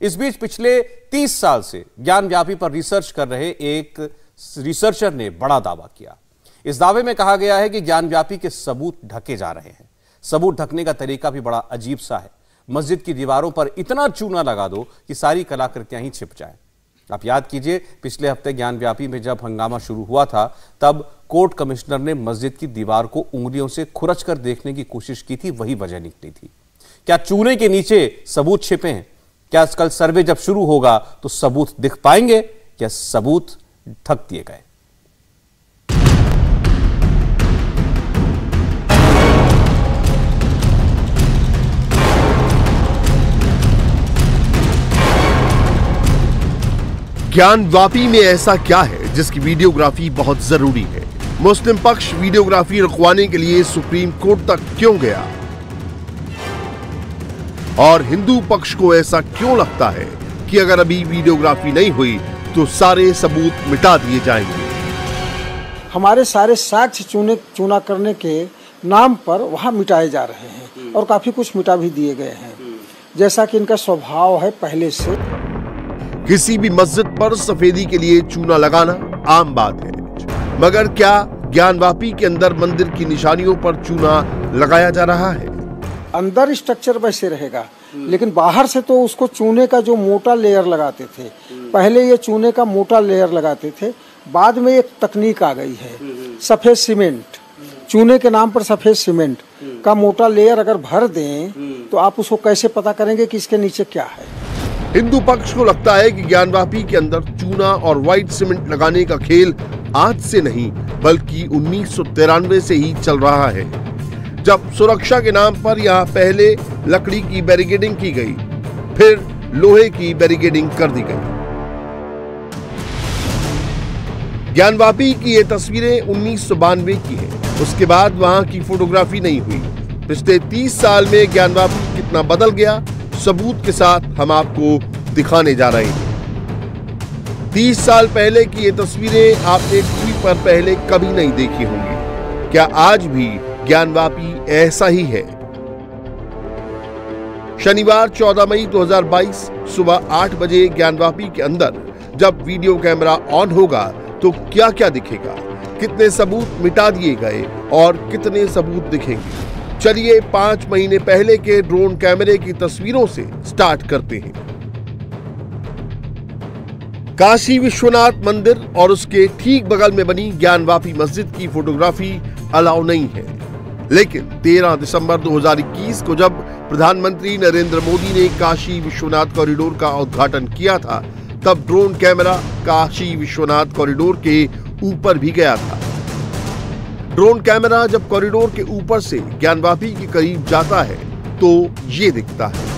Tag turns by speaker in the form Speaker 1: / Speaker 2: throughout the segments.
Speaker 1: इस बीच पिछले 30 साल से ज्ञानव्यापी पर रिसर्च कर रहे एक रिसर्चर ने बड़ा दावा किया। इस दावे में कहा गया है कि ज्ञानव्यापी के सबूत ढके जा रहे हैं। सबूत ढकने का तरीका भी बड़ा अजीब सा है। मस्जिद की दीवारों पर इतना चूना लगा दो कि सारी कलाकृतियां ही छिप जाएं। आप याद कीजिए, पिछले हफ्ते ज्ञानव्यापी में जब हंगामा शुरू हुआ था तब कोर्ट कमिश्नर ने मस्जिद की दीवार को उंगलियों से खुरच कर देखने की कोशिश की थी। वही वजह निकली थी। क्या चूने के नीचे सबूत छिपे हैं? क्या कल सर्वे जब शुरू होगा तो सबूत दिख पाएंगे? क्या सबूत ढक दिए गए?
Speaker 2: ज्ञानव्यापी में ऐसा क्या है जिसकी वीडियोग्राफी बहुत जरूरी है? मुस्लिम पक्ष वीडियोग्राफी रुकवाने के लिए सुप्रीम कोर्ट तक क्यों गया? और हिंदू पक्ष को ऐसा क्यों लगता है कि अगर अभी वीडियोग्राफी नहीं हुई तो सारे सबूत मिटा दिए जाएंगे?
Speaker 3: हमारे सारे साक्ष्य चूना करने के नाम पर वहां मिटाए जा रहे हैं और काफी कुछ मिटा भी दिए गए हैं, जैसा कि इनका स्वभाव है पहले से।
Speaker 2: किसी भी मस्जिद पर सफेदी के लिए चूना लगाना आम बात है, मगर क्या ज्ञानव्यापी के अंदर मंदिर की निशानियों पर चूना लगाया जा रहा है?
Speaker 3: अंदर स्ट्रक्चर वैसे रहेगा, लेकिन बाहर से तो उसको चूने का जो मोटा लेयर लगाते थे, पहले ये चूने का मोटा लेयर लगाते थे। बाद में एक तकनीक आ गई है, सफेद सीमेंट, चूने के नाम पर सफेद सीमेंट का मोटा लेयर अगर भर दें तो आप उसको कैसे पता करेंगे कि इसके नीचे क्या है?
Speaker 2: हिंदू पक्ष को लगता है कि ज्ञानव्यापी के अंदर चूना और व्हाइट सीमेंट लगाने का खेल आज से नहीं बल्कि 1993 से ही चल रहा है, जब सुरक्षा के नाम पर यहाँ पहले लकड़ी की बैरिकेडिंग की गई, फिर लोहे की बैरिकेडिंग कर दी गई। ज्ञानव्यापी की ये तस्वीरें 1992 की हैं। उसके बाद वहां की फोटोग्राफी नहीं हुई। पिछले 30 साल में ज्ञानव्यापी कितना बदल गया, सबूत के साथ हम आपको दिखाने जा रहे हैं। 30 साल पहले की ये तस्वीरें आपने टीवी पर पहले कभी नहीं देखी होंगी। क्या आज भी ज्ञानव्यापी ऐसा ही है? शनिवार 14 मई 2022 सुबह 8 बजे ज्ञानव्यापी के अंदर जब वीडियो कैमरा ऑन होगा तो क्या क्या दिखेगा? कितने सबूत मिटा दिए गए और कितने सबूत दिखेंगे? चलिए 5 महीने पहले के ड्रोन कैमरे की तस्वीरों से स्टार्ट करते हैं। काशी विश्वनाथ मंदिर और उसके ठीक बगल में बनी ज्ञानव्यापी मस्जिद की फोटोग्राफी अलाउ नहीं है, लेकिन 13 दिसंबर 2021 को जब प्रधानमंत्री नरेंद्र मोदी ने काशी विश्वनाथ कॉरिडोर का उद्घाटन किया था तब drone camera Kashi Vishwanath corridor के ऊपर भी गया था। ड्रोन कैमरा जब कॉरिडोर के ऊपर से ज्ञानव्यापी के करीब जाता है तो ये दिखता है।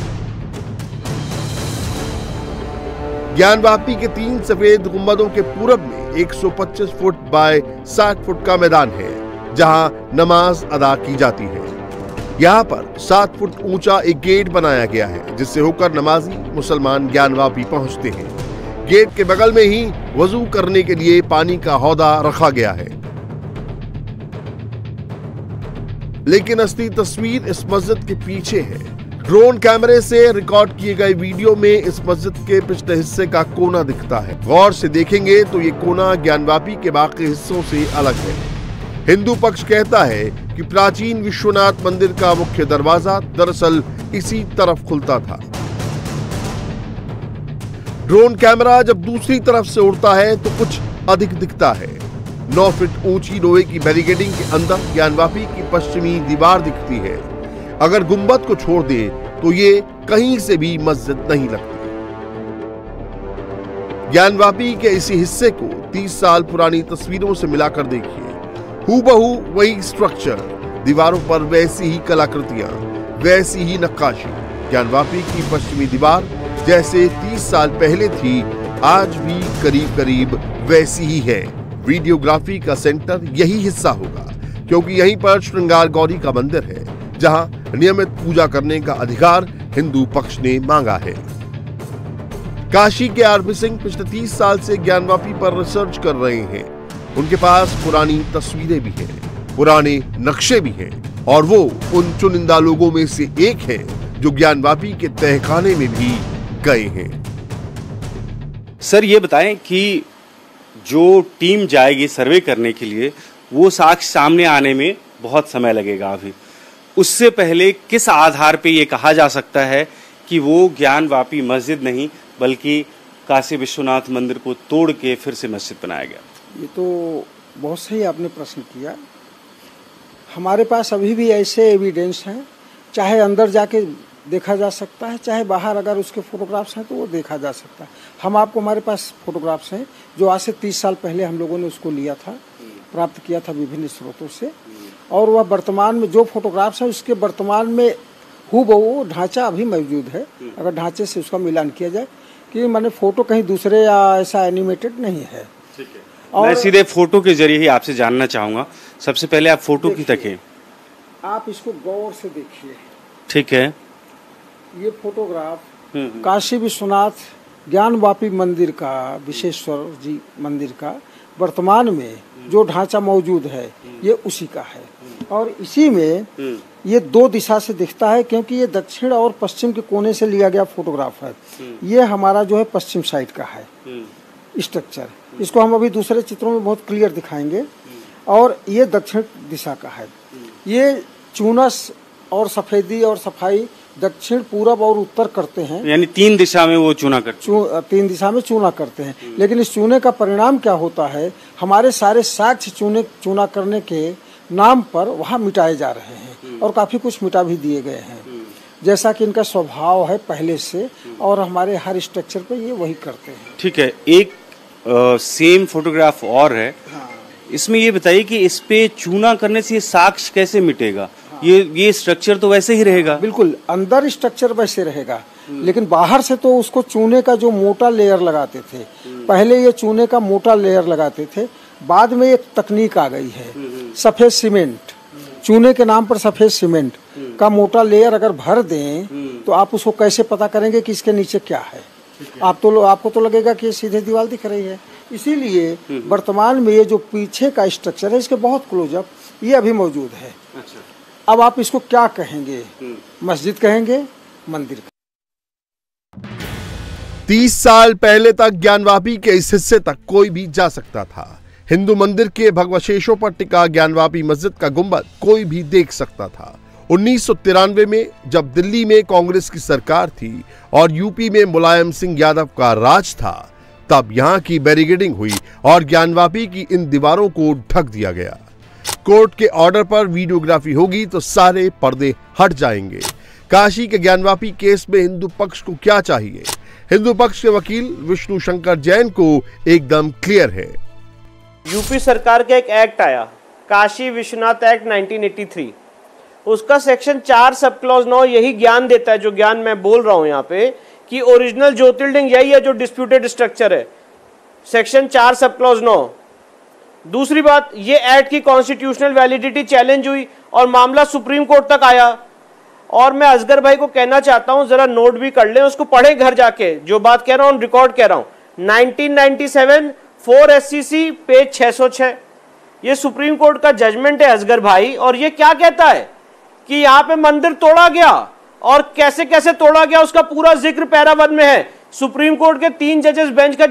Speaker 2: ज्ञानव्यापी के 3 सफेद गुंबदों के पूरब में 125 फुट बाय 60 फुट का मैदान है जहां नमाज अदा की जाती है। यहाँ पर 7 फुट ऊंचा एक गेट बनाया गया है जिससे होकर नमाजी मुसलमान ज्ञानव्यापी पहुंचते हैं। गेट के बगल में ही वजू करने के लिए पानी का हौदा रखा गया है। लेकिन असली तस्वीर इस मस्जिद के पीछे है। ड्रोन कैमरे से रिकॉर्ड किए गए वीडियो में इस मस्जिद के पिछले हिस्से का कोना दिखता है। गौर से देखेंगे तो ये कोना ज्ञानव्यापी के बाकी हिस्सों से अलग है। हिंदू पक्ष कहता है कि प्राचीन विश्वनाथ मंदिर का मुख्य दरवाजा दरअसल इसी तरफ खुलता था। ड्रोन कैमरा जब दूसरी तरफ से उड़ता है तो कुछ अधिक दिखता है। 9 फीट ऊंची लोहे की बैरिकेडिंग के अंदर ज्ञानव्यापी की पश्चिमी दीवार दिखती है। अगर गुंबद को छोड़ दे तो ये कहीं से भी मस्जिद नहीं लगती। ज्ञानव्यापी के इसी हिस्से को 30 साल पुरानी तस्वीरों से मिलाकर देखिए। हूबहू वही स्ट्रक्चर, दीवारों पर वैसी ही कलाकृतियां, वैसी ही नक्काशी। ज्ञानव्यापी की पश्चिमी दीवार जैसे 30 साल पहले थी आज भी करीब करीब वैसी ही है। वीडियोग्राफी का सेंटर यही हिस्सा होगा क्योंकि यहीं पर श्रृंगार गौरी का मंदिर है जहां नियमित पूजा करने का अधिकार हिंदू पक्ष ने मांगा है। काशी के आरपी सिंह पिछले 30 साल से ज्ञानव्यापी पर रिसर्च कर रहे हैं। उनके पास पुरानी तस्वीरें भी हैं, पुराने नक्शे भी हैं और वो उन चुनिंदा लोगों में से एक है जो ज्ञानव्यापी के तहखाने में भी गए हैं।
Speaker 4: सर ये बताएं कि जो टीम जाएगी सर्वे करने के लिए, वो साक्ष्य सामने आने में बहुत समय लगेगा अभी। उससे पहले किस आधार पे ये कहा जा सकता है कि वो ज्ञानवापी मस्जिद नहीं बल्कि काशी विश्वनाथ मंदिर को तोड़ के फिर से मस्जिद बनाया गया?
Speaker 3: ये तो बहुत सही आपने प्रश्न किया। हमारे पास अभी भी ऐसे एविडेंस हैं, चाहे अंदर जाके देखा जा सकता है, चाहे बाहर अगर उसके फोटोग्राफ्स हैं तो वो देखा जा सकता है। हम आपको, हमारे पास फोटोग्राफ्स हैं जो आज से 30 साल पहले हम लोगों ने उसको लिया था, प्राप्त किया था विभिन्न स्रोतों से, और वह वर्तमान में जो फोटोग्राफ्स हैं उसके वर्तमान में हूबहू ढांचा अभी मौजूद है। अगर ढांचे से उसका मिलान किया जाए कि माने फोटो कहीं दूसरे या ऐसा एनिमेटेड नहीं है।
Speaker 4: ठीक है। और मैं सीधे फोटो के जरिए ही आपसे जानना चाहूँगा। सबसे पहले आप फोटो की तकें, आप
Speaker 3: इसको गौर से देखिए।
Speaker 4: ठीक है।
Speaker 3: ये फोटोग्राफ काशी विश्वनाथ ज्ञानवापी मंदिर का, विश्वेश्वर जी मंदिर का वर्तमान में जो ढांचा मौजूद है ये उसी का है। और इसी में ये दो दिशा से दिखता है, क्योंकि ये दक्षिण और पश्चिम के कोने से लिया गया फोटोग्राफ है। ये हमारा जो है पश्चिम साइड का है स्ट्रक्चर। इसको हम अभी दूसरे चित्रों में बहुत क्लियर दिखाएंगे। और ये दक्षिण दिशा का है। ये चूनस और सफेदी और सफाई दक्षिण, पूरब और उत्तर करते हैं,
Speaker 4: यानी 3 दिशा में वो चूना करते हैं।
Speaker 3: 3 दिशा में चूना करते हैं। लेकिन इस चूने का परिणाम क्या होता है, हमारे सारे साक्ष्य चूना करने के नाम पर वहाँ मिटाए जा रहे हैं, और काफी कुछ मिटा भी दिए गए हैं, जैसा कि इनका स्वभाव है पहले से, और हमारे हर स्ट्रक्चर पे ये वही करते हैं।
Speaker 4: ठीक है। एक सेम फोटोग्राफ और है। हाँ। इसमें ये बताइए कि इस पे चूना करने से ये साक्ष्य कैसे मिटेगा? हाँ। ये स्ट्रक्चर तो वैसे ही रहेगा?
Speaker 3: बिल्कुल, अंदर स्ट्रक्चर वैसे रहेगा, लेकिन बाहर से तो उसको चूने का जो मोटा लेयर लगाते थे, पहले ये चूने का मोटा लेयर लगाते थे, बाद में एक तकनीक आ गई है सफेद सीमेंट, चूने के नाम पर सफेद सीमेंट का मोटा लेयर अगर भर दें तो आप उसको कैसे पता करेंगे कि इसके नीचे क्या है? आपको तो लगेगा कि ये सीधे दीवार दिख रही है। इसीलिए वर्तमान में ये जो पीछे का स्ट्रक्चर है इसके बहुत क्लोजअप ये अभी मौजूद है। अच्छा। अब आप इसको क्या कहेंगे? मस्जिद कहेंगे, मंदिर?
Speaker 2: 30 साल पहले तक ज्ञानवापी के इस हिस्से तक कोई भी जा सकता था। हिंदू मंदिर के भगवशेषों पर टिका ज्ञानवापी मस्जिद का गुंबद कोई भी देख सकता था। 1993 में जब दिल्ली में कांग्रेस की सरकार थी और यूपी में मुलायम सिंह यादव का राज था, तब यहां की बैरिकेडिंग हुई और ज्ञानवापी की इन दीवारों को ढक दिया गया। कोर्ट के ऑर्डर पर वीडियोग्राफी होगी तो सारे पर्दे हट जाएंगे। काशी के ज्ञानवापी केस में हिंदू पक्ष को क्या चाहिए? हिंदू पक्ष के वकील विष्णु शंकर जैन को एकदम क्लियर है।
Speaker 5: यूपी सरकार का एक एक्ट आया, काशी विश्वनाथ एक्ट 1983। उसका सेक्शन 4 सब क्लॉज 9 यही ज्ञान देता है, जो ज्ञान मैं बोल रहा हूं यहाँ पे, कि ओरिजिनल ज्योतिर्लिंग यही है जो डिस्प्यूटेड स्ट्रक्चर है। Section 4 sub clause 9। दूसरी बात, ये एक्ट की कॉन्स्टिट्यूशनल वैलिडिटी चैलेंज हुई और मामला सुप्रीम कोर्ट तक आया। और मैं असगर भाई को कहना चाहता हूं, जरा नोट भी कर लें, उसको पढ़े घर जाके, जो बात कह रहा हूं रिकॉर्ड कह रहा हूं। 1997 4 SCC पेज 606, ये सुप्रीम कोर्ट का जजमेंट है असगर भाई। और ये क्या कहता है कि यहाँ पे मंदिर तोड़ा गया और कैसे कैसे तोड़ा गया, उसका पूरा जिक्र पैरा 1 में है। सुप्रीम कोर्ट के 3 जजेस बेंच का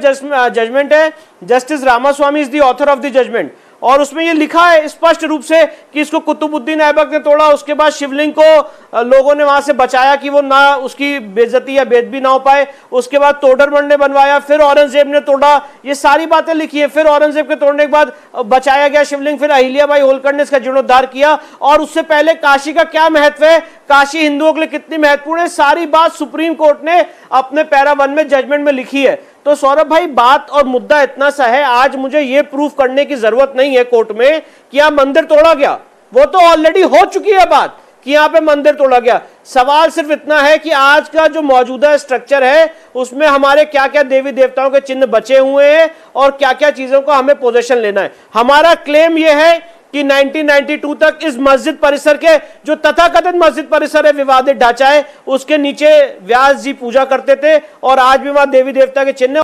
Speaker 5: जजमेंट है। Justice Ramaswamy is the author of the judgment. और उसमें ये लिखा है स्पष्ट रूप से कि इसको कुतुबुद्दीन ऐबक ने तोड़ा। उसके बाद शिवलिंग को लोगों ने वहां से बचाया कि वो ना उसकी बेइज्जती या बेदबी ना हो पाए। उसके बाद तोडरमल ने बनवाया, फिर औरंगजेब ने तोड़ा। ये सारी बातें लिखी है। फिर औरंगजेब के तोड़ने के बाद बचाया गया शिवलिंग, फिर अहिल्याबाई होलकर ने इसका जीर्णोद्धार किया। और उससे पहले काशी का क्या महत्व है, काशी हिंदुओं के लिए कितनी महत्वपूर्ण है, सारी बात सुप्रीम कोर्ट ने अपने पैरा 1 में जजमेंट में लिखी है। तो सौरभ भाई, बात और मुद्दा इतना सा है, आज मुझे यह प्रूफ करने की जरूरत नहीं है कोर्ट में कि यहां मंदिर तोड़ा गया। वो तो ऑलरेडी हो चुकी है बात कि यहां पे मंदिर तोड़ा गया। सवाल सिर्फ इतना है कि आज का जो मौजूदा स्ट्रक्चर है उसमें हमारे क्या क्या देवी देवताओं के चिन्ह बचे हुए हैं और क्या क्या चीजों का हमें पोजीशन लेना है। हमारा क्लेम यह है कि 1992 तक इस मस्जिद परिसर के, जो तथाकथित मस्जिद परिसर है, विवादित ढांचा है, उसके नीचे व्यास जी पूजा करते थे और आज भी वहां देवी देवता के चिन्ह।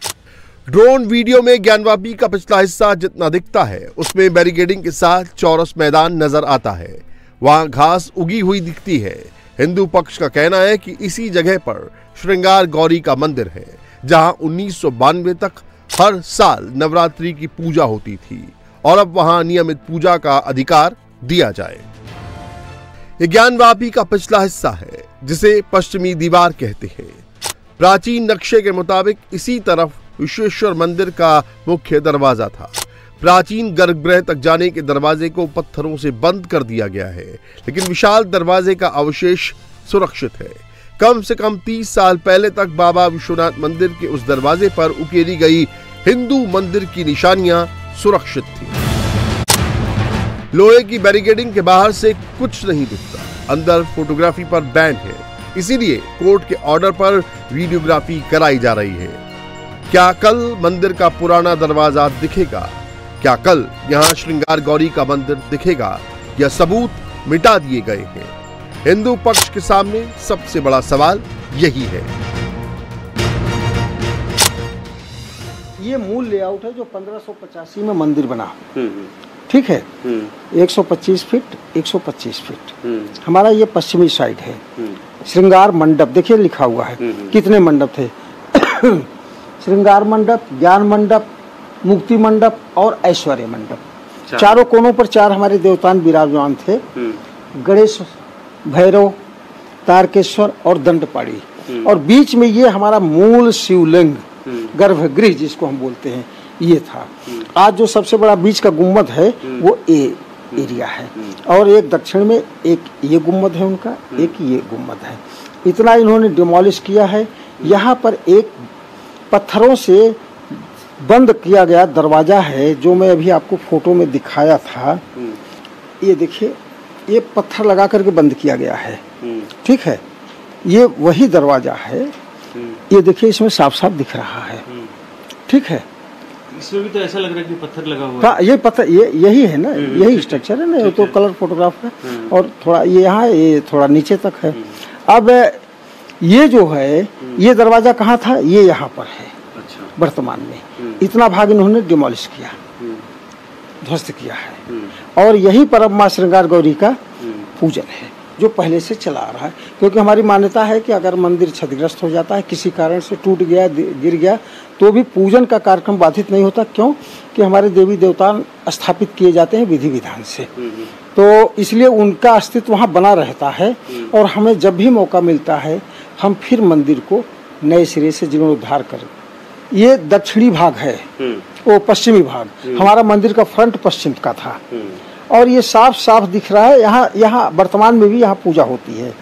Speaker 2: ड्रोन वीडियो में ज्ञानवापी का पिछला हिस्सा जितना दिखता है उसमें बैरिकेडिंग के साथ चौरस मैदान नजर आता है। वहां घास उगी हुई दिखती है। हिंदू पक्ष का कहना है कि इसी जगह पर श्रृंगार गौरी का मंदिर है, जहां 1992 तक हर साल नवरात्रि की पूजा होती थी और अब वहां नियमित पूजा का अधिकार दिया जाए। यह ज्ञानवापी का पिछला हिस्सा है, जिसे पश्चिमी दीवार कहते हैं। प्राचीन नक्शे के मुताबिक इसी तरफ विश्वेश्वर मंदिर का मुख्य दरवाजा था। प्राचीन गर्भगृह तक जाने के दरवाजे को पत्थरों से बंद कर दिया गया है, लेकिन विशाल दरवाजे का अवशेष सुरक्षित है। कम से कम 30 साल पहले तक बाबा विश्वनाथ मंदिर के उस दरवाजे पर उकेरी गई हिंदू मंदिर की निशानियां सुरक्षित थी। लोहे की बैरिकेडिंग के बाहर से कुछ नहीं दिखता, अंदर फोटोग्राफी पर बैन है, इसीलिए कोर्ट के ऑर्डर पर वीडियोग्राफी कराई जा रही है। क्या कल मंदिर का पुराना दरवाजा दिखेगा? क्या कल यहां श्रृंगार गौरी का मंदिर दिखेगा या सबूत मिटा दिए गए हैं? हिंदू पक्ष के सामने सबसे बड़ा सवाल यही है।
Speaker 3: ये मूल लेआउट है जो 1585 में मंदिर बना, ठीक है। 125 फीट 125 फीट हमारा ये पश्चिमी साइड है। श्रृंगार मंडप देखिए लिखा हुआ है, कितने मंडप थे श्रृंगार मंडप, ज्ञान मंडप, मुक्ति मंडप और ऐश्वर्य मंडप। चारों कोनों पर 4 हमारे देवतान विराजमान थे, गणेश, भैरव, तारकेश्वर और दंडपाड़ी, और बीच में ये हमारा मूल शिवलिंग गर्भगृह जिसको हम बोलते हैं ये था। आज जो सबसे बड़ा बीच का गुम्बद है वो एरिया है, और एक दक्षिण में एक ये गुम्बद है उनका, एक ये गुम्बद है। इतना इन्होंने डिमोलिश किया है। यहाँ पर एक पत्थरों से बंद किया गया दरवाजा है जो मैं अभी आपको फोटो में दिखाया था। ये देखिए, ये पत्थर लगा करके बंद किया गया है, ठीक है। ये वही दरवाजा है, ये देखिए इसमें साफ साफ दिख रहा है, ठीक है।
Speaker 4: इसमें भी तो ऐसा लग रहा है कि पत्थर लगा हुआ है।
Speaker 3: हाँ, ये पत्थर यही है ना, यही स्ट्रक्चर है ना, ये तो कलर फोटोग्राफ है, और थोड़ा ये यहाँ ये थोड़ा नीचे तक है। अब ये जो है ये दरवाजा कहाँ था, ये यहाँ पर है वर्तमान में। इतना भाग इन्होंने डिमोलिश किया, ध्वस्त किया है, और यही पर अब मां श्रृंगार गौरी का पूजन है जो पहले से चला आ रहा है। क्योंकि हमारी मान्यता है कि अगर मंदिर क्षतिग्रस्त हो जाता है, किसी कारण से टूट गया, गिर गया, तो भी पूजन का कार्यक्रम बाधित नहीं होता। क्यों कि हमारे देवी देवता स्थापित किए जाते हैं विधि विधान से, तो इसलिए उनका अस्तित्व वहाँ बना रहता है। और हमें जब भी मौका मिलता है हम फिर मंदिर को नए सिरे से जीर्णोद्धार करें। ये दक्षिणी भाग है, वो पश्चिमी भाग, हमारा मंदिर का फ्रंट पश्चिम का था, और ये साफ साफ दिख रहा है। यहाँ वर्तमान में भी यहाँ पूजा होती है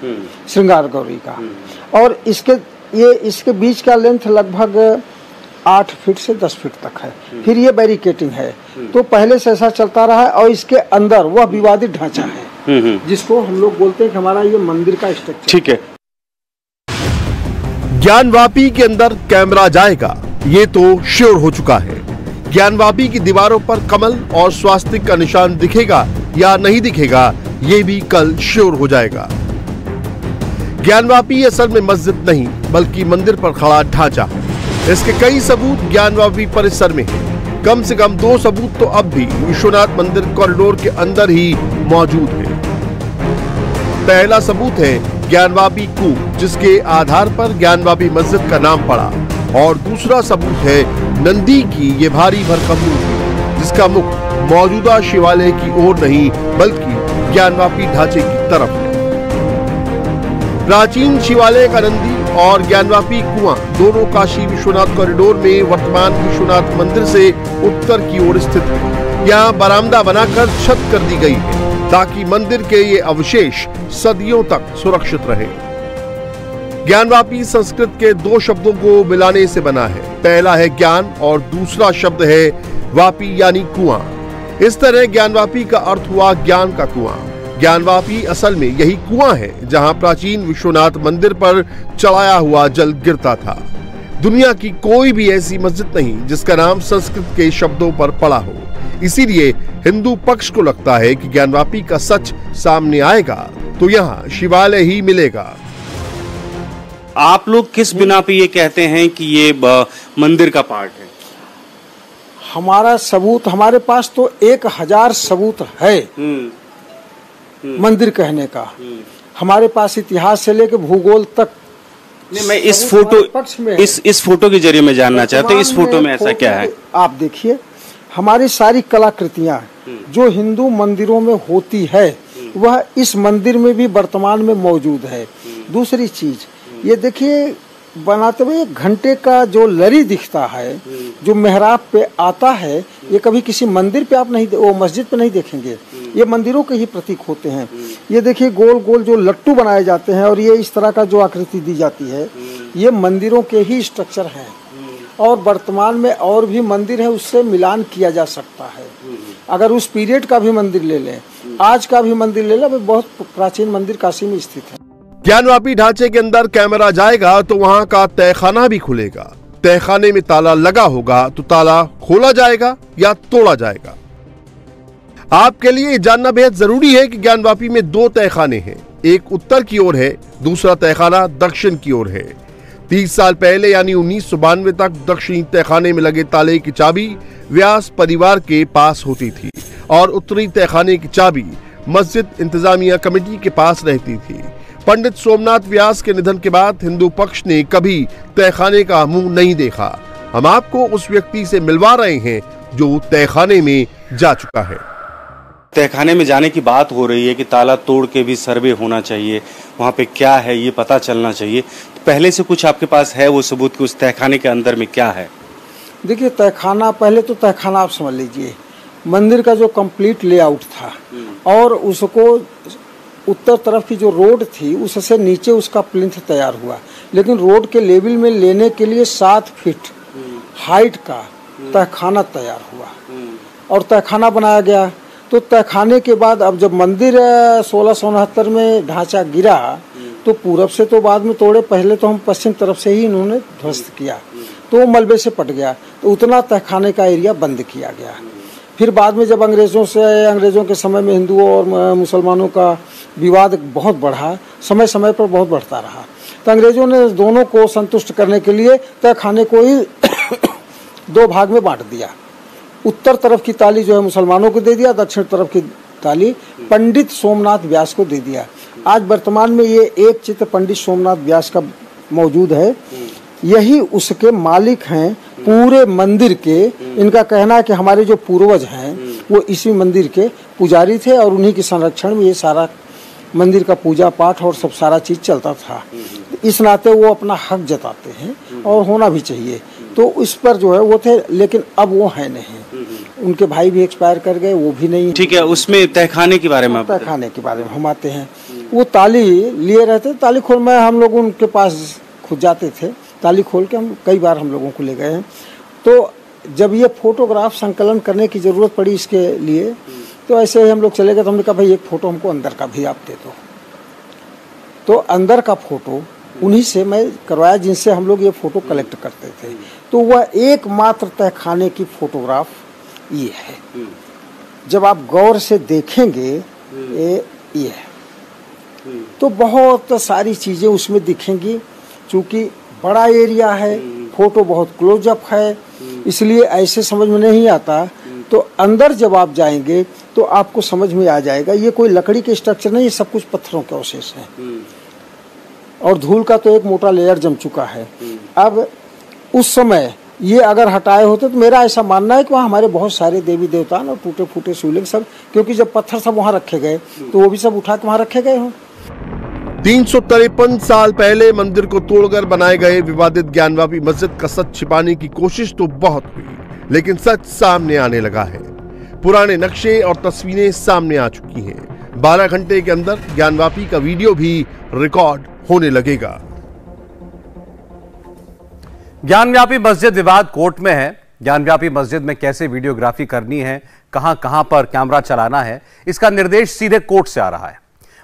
Speaker 3: श्रृंगार गौरी का, और इसके बीच का लेंथ लगभग 8 फीट से 10 फीट तक है। फिर ये बैरिकेटिंग है, तो पहले से ऐसा चलता रहा है। और इसके अंदर वह विवादित ढांचा है जिसको हम लोग बोलते हैं कि हमारा ये मंदिर का स्ट्रक्चर,
Speaker 4: ठीक है।
Speaker 2: ज्ञानवापी के अंदर कैमरा जाएगा ये तो श्योर हो चुका है। ज्ञानवापी की दीवारों पर कमल और स्वास्तिक का निशान दिखेगा या नहीं दिखेगा ये भी कल श्योर हो जाएगा। ज्ञानवापी असल में मस्जिद नहीं बल्कि मंदिर पर खड़ा ढांचा है। इसके कई सबूत ज्ञानवापी परिसर में हैं। कम से कम 2 सबूत तो अब भी विश्वनाथ मंदिर कॉरिडोर के अंदर ही मौजूद है। पहला सबूत है ज्ञानवापी कूप, जिसके आधार पर ज्ञानवापी मस्जिद का नाम पड़ा, और दूसरा सबूत है नंदी की ये भारी भरकम मूर्ति, जिसका मुख मौजूदा शिवालय की ओर नहीं बल्कि ज्ञानवापी ढांचे की तरफ है। प्राचीन शिवालय का नंदी और ज्ञानवापी कुआं दोनों काशी विश्वनाथ कॉरिडोर में वर्तमान विश्वनाथ मंदिर से उत्तर की ओर स्थित है। यहाँ बरामदा बनाकर छत कर दी गई है ताकि मंदिर के ये अवशेष सदियों तक सुरक्षित रहे। ज्ञानवापी संस्कृत के 2 शब्दों को मिलाने से बना है। पहला है ज्ञान और दूसरा शब्द है वापी यानी कुआं। इस तरह ज्ञानवापी का अर्थ हुआ ज्ञान का कुआं। ज्ञानवापी असल में यही कुआं है जहां प्राचीन विश्वनाथ मंदिर पर चढ़ाया हुआ जल गिरता था। दुनिया की कोई भी ऐसी मस्जिद नहीं जिसका नाम संस्कृत के शब्दों पर पड़ा हो। इसीलिए हिंदू पक्ष को लगता है कि ज्ञानवापी का सच सामने आएगा तो यहाँ शिवालय ही मिलेगा।
Speaker 4: आप लोग किस बिना पे ये कहते हैं कि ये मंदिर का पार्ट है?
Speaker 3: हमारा सबूत, हमारे पास तो 1000 सबूत है मंदिर कहने का। हमारे पास इतिहास से लेकर भूगोल तक।
Speaker 4: नहीं, मैं इस फोटो के जरिए मैं जानना चाहता हूँ, इस फोटो में ऐसा क्या है?
Speaker 3: आप देखिए, हमारी सारी कलाकृतियां जो हिंदू मंदिरों में होती है वह इस मंदिर में भी वर्तमान में मौजूद है। दूसरी चीज ये देखिए, बनाते हुए एक घंटे का जो लरी दिखता है जो मेहराब पे आता है, ये कभी किसी मंदिर पे आप नहीं, वो मस्जिद पे नहीं देखेंगे, ये मंदिरों के ही प्रतीक होते हैं। ये देखिए गोल गोल जो लट्टू बनाए जाते हैं और ये इस तरह का जो आकृति दी जाती है, ये मंदिरों के ही स्ट्रक्चर हैं। और वर्तमान में और भी मंदिर है, उससे मिलान किया जा सकता है। अगर उस पीरियड का भी मंदिर ले लें, आज का भी मंदिर ले लें, बहुत प्राचीन मंदिर काशी में स्थित है।
Speaker 2: ज्ञानवापी ढांचे के अंदर कैमरा जाएगा तो वहां का तहखाना भी खुलेगा। तहखाने में ताला लगा होगा तो ताला खोला जाएगा या तोड़ा जाएगा। आपके लिए जानना बेहद जरूरी है कि ज्ञानवापी में 2 तहखाने हैं। एक उत्तर की ओर है, दूसरा तहखाना दक्षिण की ओर है। 30 साल पहले यानी 1992 तक दक्षिणी तहखाने में लगे ताले की चाबी व्यास परिवार के पास होती थी और उत्तरी तहखाने की चाबी मस्जिद इंतजामिया कमेटी के पास रहती थी। पंडित सोमनाथ व्यास के निधन के बाद हिंदू पक्ष ने कभी तहखाने का मुंह नहीं देखा। हम आपको उस व्यक्ति से मिलवा रहे हैं जो तहखाने में जा चुका है।
Speaker 4: तहखाने में जाने की बात हो रही है कि ताला तोड़ के भी सर्वे होना चाहिए, वहाँ पे क्या है ये पता चलना चाहिए। तो पहले से कुछ आपके पास है वो सबूत कि उस तहखाने के अंदर में क्या है?
Speaker 3: देखिए, तहखाना, पहले तो तहखाना आप समझ लीजिए मंदिर का जो कंप्लीट लेआउट था और उसको उत्तर तरफ की जो रोड थी उससे नीचे उसका प्लिंथ तैयार हुआ, लेकिन रोड के लेवल में लेने के लिए 7 फीट हाइट का तहखाना तैयार हुआ और तहखाना बनाया गया। तो तहखाने के बाद अब जब मंदिर 1669 में ढांचा गिरा तो पूरब से तो बाद में तोड़े, पहले तो हम पश्चिम तरफ से ही इन्होंने ध्वस्त किया, तो मलबे से पट गया, तो उतना तहखाने का एरिया बंद किया गया। फिर बाद में जब अंग्रेज़ों के समय में हिंदुओं और मुसलमानों का विवाद बहुत बढ़ा, समय समय पर बहुत बढ़ता रहा, तो अंग्रेज़ों ने दोनों को संतुष्ट करने के लिए तहखाने को ही 2 भाग में बांट दिया। उत्तर तरफ की ताली जो है मुसलमानों को दे दिया, दक्षिण तरफ की ताली पंडित सोमनाथ व्यास को दे दिया। आज वर्तमान में ये एक चित्र पंडित सोमनाथ व्यास का मौजूद है, यही उसके मालिक हैं पूरे मंदिर के। इनका कहना है कि हमारे जो पूर्वज हैं वो इसी मंदिर के पुजारी थे और उन्हीं के संरक्षण में ये सारा मंदिर का पूजा पाठ और सब सारा चीज़ चलता था। इस नाते वो अपना हक जताते हैं और होना भी चाहिए। तो इस पर जो है वो थे, लेकिन अब वो है नहीं, उनके भाई भी एक्सपायर कर गए, वो भी नहीं।
Speaker 4: ठीक है, उसमें तहखाने के बारे में
Speaker 3: तहखाने के बारे में हम आते हैं। वो ताली लिए रहते, ताली खोल में हम लोग उनके पास खुद जाते थे, ताली खोल के हम कई बार हम लोगों को ले गए हैं। तो जब ये फोटोग्राफ संकलन करने की ज़रूरत पड़ी इसके लिए, तो ऐसे ही हम लोग चले गए। तो हमने कहा भाई एक फ़ोटो हमको अंदर का भी आप दे दो। तो अंदर का फ़ोटो उन्हीं से मैं करवाया जिनसे हम लोग ये फ़ोटो कलेक्ट करते थे। तो वह एकमात्र तहखाने की फ़ोटोग्राफ ये है। जब आप गौर से देखेंगे ये है तो बहुत सारी चीज़ें उसमें दिखेंगी। चूँकि बड़ा एरिया है, फ़ोटो बहुत क्लोजअप है, इसलिए ऐसे समझ में नहीं आता। तो अंदर जब आप जाएंगे तो आपको समझ में आ जाएगा ये कोई लकड़ी के स्ट्रक्चर नहीं, ये सब कुछ पत्थरों के अवशेष हैं और धूल का तो एक मोटा लेयर जम चुका है। अब उस समय ये अगर हटाए होते तो मेरा ऐसा मानना है कि वहाँ हमारे बहुत सारे देवी देवता और टूटे फूटे शिवलिंग सब, क्योंकि जब पत्थर सब वहाँ रखे गए तो वो भी सब उठा के वहाँ रखे गए हों।
Speaker 2: 353 साल पहले मंदिर को तोड़कर बनाए गए विवादित ज्ञानवापी मस्जिद का सच छिपाने की कोशिश तो बहुत हुई, लेकिन सच सामने आने लगा है। पुराने नक्शे और तस्वीरें सामने आ चुकी हैं। 12 घंटे के अंदर ज्ञानवापी का वीडियो भी रिकॉर्ड होने लगेगा।
Speaker 1: ज्ञानव्यापी मस्जिद विवाद कोर्ट में है। ज्ञानव्यापी मस्जिद में कैसे वीडियोग्राफी करनी है, कहां पर कैमरा चलाना है, इसका निर्देश सीधे कोर्ट से आ रहा है।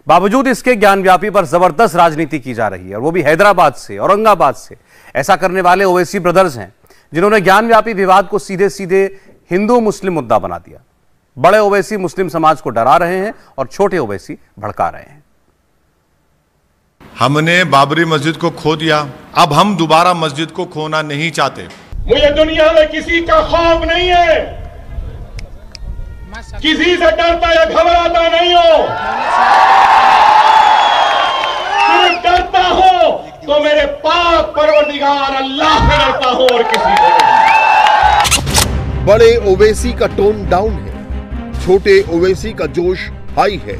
Speaker 1: बावजूद इसके ज्ञानव्यापी पर जबरदस्त राजनीति की जा रही है, और वो भी हैदराबाद से, औरंगाबाद से। ऐसा करने वाले ओवैसी ब्रदर्स हैं, जिन्होंने ज्ञानव्यापी विवाद को सीधे सीधे हिंदू मुस्लिम मुद्दा बना दिया। बड़े ओवैसी मुस्लिम समाज को डरा रहे हैं और छोटे ओवैसी भड़का रहे हैं।
Speaker 6: हमने बाबरी मस्जिद को खो दिया, अब हम दोबारा मस्जिद को खोना नहीं चाहते।
Speaker 7: मुझे दुनिया में किसी का खौफ नहीं है, किसी से डरता या घबराता नहीं हो। सरकार अल्लाह से डरता हूं और किसी से नहीं।
Speaker 2: बड़े ओवैसी का टोन डाउन है, छोटे ओवैसी का जोश हाई है।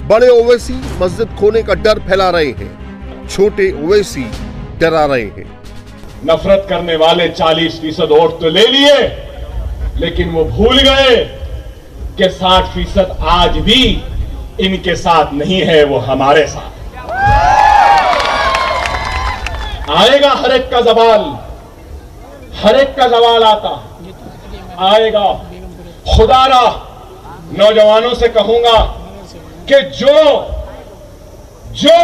Speaker 2: बड़े ओवैसी मस्जिद खोने का डर फैला रहे हैं, छोटे ओवैसी डरा रहे हैं।
Speaker 7: नफरत करने वाले 40% वोट तो ले लिए, लेकिन वो भूल गए कि 60% आज भी इनके साथ नहीं है, वो हमारे साथ। आएगा हर एक का सवाल, हर एक का सवाल आता आएगा। खुदारा नौजवानों से कहूंगा कि जो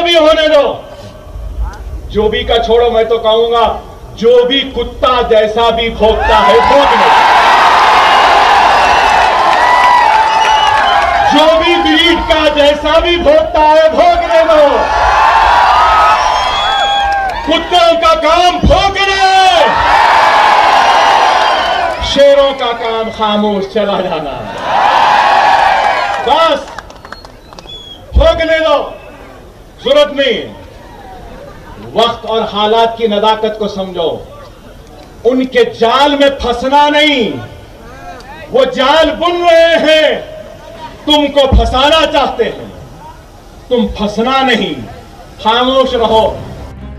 Speaker 7: भी होने दो, जो भी का छोड़ो, मैं तो कहूंगा जो भी कुत्ता जैसा भी भौंकता है भौंकने, जो भी ब्रीड का जैसा भी भौंकता है भौंकने दो। कुत्तों का काम भौंकना, शेरों का काम खामोश चला जाना। बस भौंकने दो, जरूरत नहीं। वक्त और हालात की नदाकत को समझो, उनके जाल में फंसना नहीं। वो जाल बुन रहे हैं, तुमको फंसाना चाहते हैं, तुम फंसना नहीं, खामोश रहो।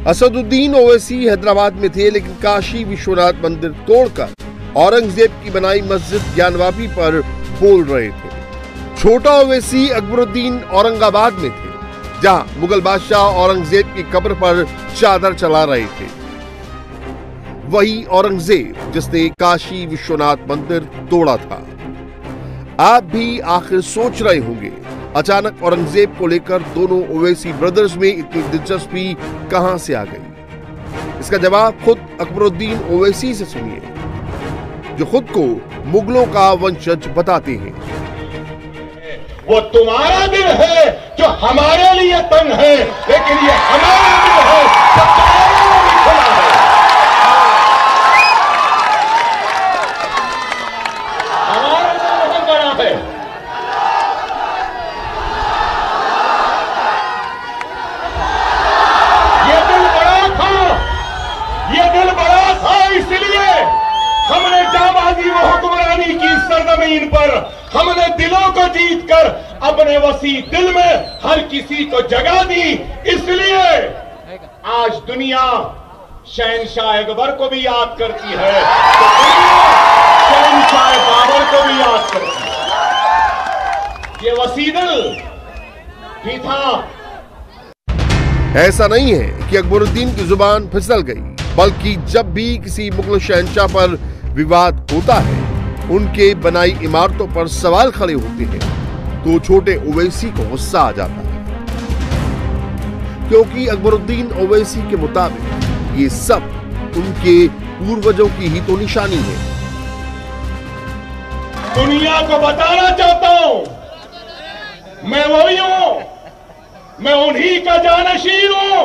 Speaker 2: असदुद्दीन ओवैसी हैदराबाद में थे, लेकिन काशी विश्वनाथ मंदिर तोड़कर औरंगजेब की बनाई मस्जिद ज्ञानवापी पर बोल रहे थे। छोटा ओवैसी अकबरुद्दीन औरंगाबाद में थे, जहां मुगल बादशाह औरंगजेब की कब्र पर चादर चला रहे थे। वही औरंगजेब जिसने काशी विश्वनाथ मंदिर तोड़ा था। आप भी आखिर सोच रहे होंगे, अचानक औरंगजेब को लेकर दोनों ओवैसी ब्रदर्स में इतनी दिलचस्पी कहां से आ गई? इसका जवाब खुद अकबरुद्दीन ओवैसी से सुनिए, जो खुद को मुगलों का वंशज बताते हैं।
Speaker 7: वो तुम्हारा दिल है जो हमारे लिए तंग है, लेकिन ये हमारा दिल है जो तुम्हारे लिए खुला है। हमारा दिल बहुत बड़ा है। ये दिल बड़ा था, ये दिल बड़ा था, इसलिए हमने जाबाजी व हुक्मरानी की सरजमीन पर हमने दिलों को जीतकर अपने वसी दिल में हर किसी को जगह दी। इसलिए आज दुनिया शहनशाह अकबर को भी याद करती है, तो दुनिया शहनशाह बाबर को भी याद करती है। ये वसी दिल भी था।
Speaker 2: ऐसा नहीं है कि अकबरुद्दीन की जुबान फिसल गई, बल्कि जब भी किसी मुगल शहनशाह पर विवाद होता है, उनके बनाई इमारतों पर सवाल खड़े होते हैं, तो छोटे ओवैसी को गुस्सा आ जाता है, क्योंकि अकबरुद्दीन ओवैसी के मुताबिक ये सब उनके पूर्वजों की ही तो निशानी है।
Speaker 7: दुनिया को बताना चाहता हूं, मैं वही हूं, मैं उन्हीं का जानशीन हूं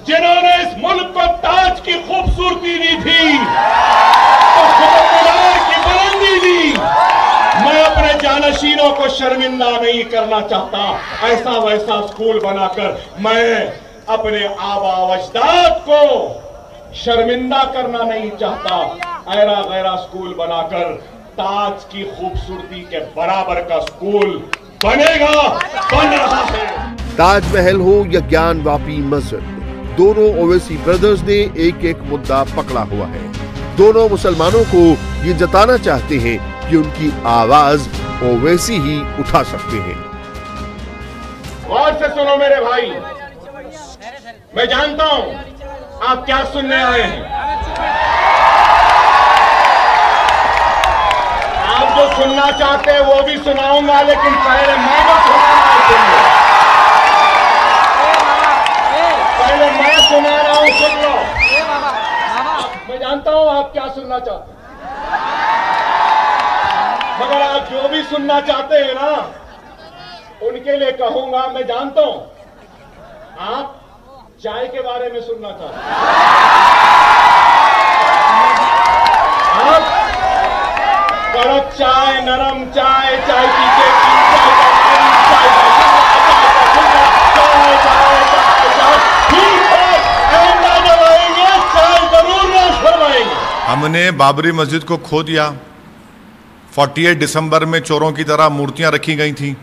Speaker 7: जिन्होंने इस मुल्क को ताज की खूबसूरती दी थी, तो मीनार की बुलंदी दी। मैं अपने जानशीनों को शर्मिंदा नहीं करना चाहता। ऐसा वैसा स्कूल बनाकर मैं अपने आबा अजदाद को शर्मिंदा करना नहीं चाहता। ऐरा गैरा स्कूल बनाकर ताज की खूबसूरती के बराबर का स्कूल बनेगा, बन रहा है।
Speaker 2: ताजमहल हो या ज्ञानवापी मस्जिद, दोनों ओवैसी ब्रदर्स ने एक एक मुद्दा पकड़ा हुआ है। दोनों मुसलमानों को ये जताना चाहते हैं कि उनकी आवाज ओवैसी ही उठा सकते हैं।
Speaker 7: गौर से सुनो मेरे भाई, मैं जानता हूं आप क्या सुनने आए हैं। आप जो सुनना चाहते हैं वो भी सुनाऊंगा, लेकिन पहले मैं जो सुनाऊंगा, पहले मैं सुना रहा हूं, सुन लो। मैं जानता हूं आप क्या सुनना चाहते हैं, मगर आप जो भी सुनना चाहते हैं ना, उनके लिए कहूंगा। मैं जानता हूं आप चाय के बारे में सुनना चाहते हैं। आप कड़क चाय, नरम चाय, चाय पी के ठीक है, आइंदा जब आएंगे
Speaker 6: हमने बाबरी मस्जिद को खो दिया। 48 दिसंबर में चोरों की तरह मूर्तियां रखी गई थीं।